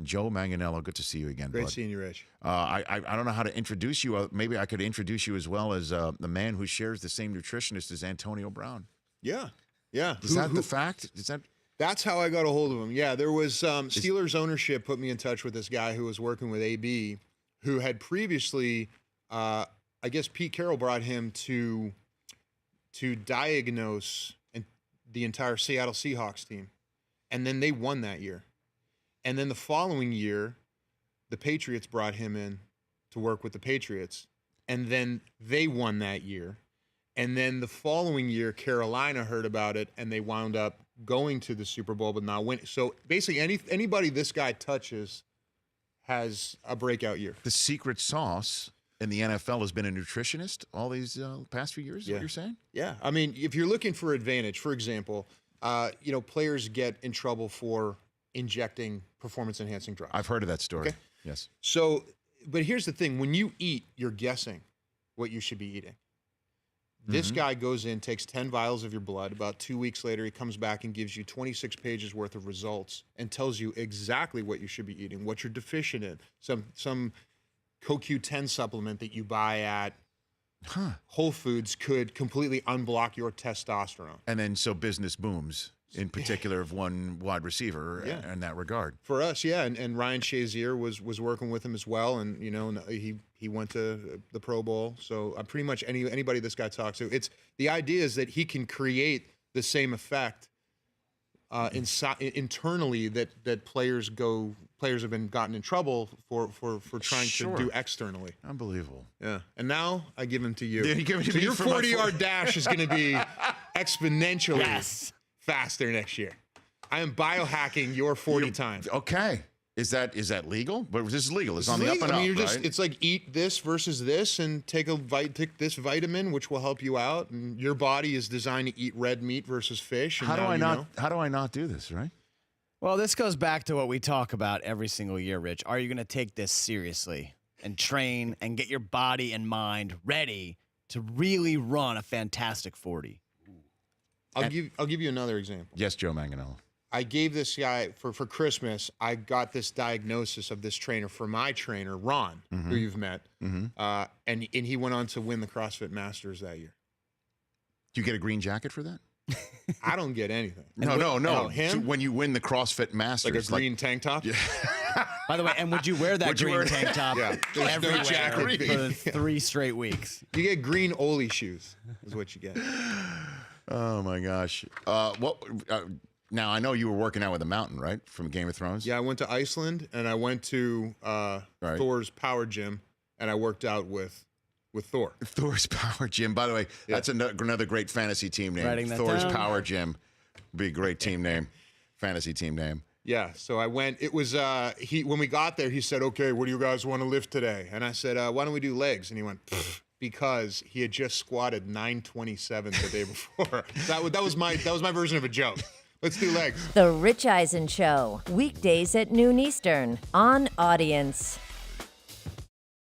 Joe Manganiello, good to see you again, Great bud. seeing you, Rich. I don't know how to introduce you. Maybe I could introduce you as well as the man who shares the same nutritionist as Antonio Brown. Yeah. Is that the fact? Is that... That's how I got a hold of him. Yeah, there was Steelers ownership put me in touch with this guy who was working with AB, who had previously, I guess Pete Carroll brought him to diagnose the entire Seattle Seahawks team. And then they won that year. And then the following year, the Patriots brought him in to work with the Patriots. And then they won that year. And then the following year, Carolina heard about it, and they wound up going to the Super Bowl, but not winning. So basically, anybody this guy touches has a breakout year. The secret sauce in the NFL has been a nutritionist all these past few years, is what you're saying? Yeah. I mean, if you're looking for advantage, for example, players get in trouble for injecting performance-enhancing drugs. I've heard of that story. Okay. Yes. So, but here's the thing. When you eat, you're guessing what you should be eating. This guy goes in, takes 10 vials of your blood. About 2 weeks later, he comes back and gives you 26 pages worth of results and tells you exactly what you should be eating, what you're deficient in. Some CoQ10 supplement that you buy at Whole Foods could completely unblock your testosterone. And then so business booms, in particular of one wide receiver in that regard. For us, yeah. And Ryan Shazier was working with him as well. And, he went to the Pro Bowl. So pretty much anybody this guy talks to, the idea is that he can create the same effect internally that players have been gotten in trouble for trying to do externally. Unbelievable. Yeah. And now I give him to you. Yeah, you give it to so me your for my 40-yard dash is going to be exponentially faster next year. I am biohacking your 40 times. Okay. Is that legal? But this is legal. It's on the up and up, right? It's like eat this versus this and take this vitamin, which will help you out. And your body is designed to eat red meat versus fish. And how do I not do this, right? Well, this goes back to what we talk about every single year, Rich. Are you going to take this seriously and train and get your body and mind ready to really run a fantastic 40? I'll give you another example. Yes, Joe Manganiello. I gave this guy for Christmas. I got this diagnosis of this trainer for my trainer, Ron, who you've met, and he went on to win the CrossFit Masters that year. Do you get a green jacket for that? I don't get anything. No. Him? So when you win the CrossFit Masters, like a green tank top. Yeah. By the way, and would you wear that green tank top everywhere jacket. for 3 straight weeks? You get green Oli shoes, is what you get. Oh my gosh. Now I know you were working out with a mountain, right, from Game of Thrones. Yeah, I went to Iceland and I went to Thor's Power Gym and I worked out with Thor. Thor's Power Gym. By the way, that's another great fantasy team name. Thor's down. Power Gym. Be a great team name, fantasy team name. Yeah, so I went. It was when we got there, he said, "Okay, what do you guys want to lift today?" And I said, "Why don't we do legs?" And he went, "Pfft," because he had just squatted 927 the day before. that was my version of a joke. Let's do legs. The Rich Eisen Show, weekdays at noon Eastern on Audience.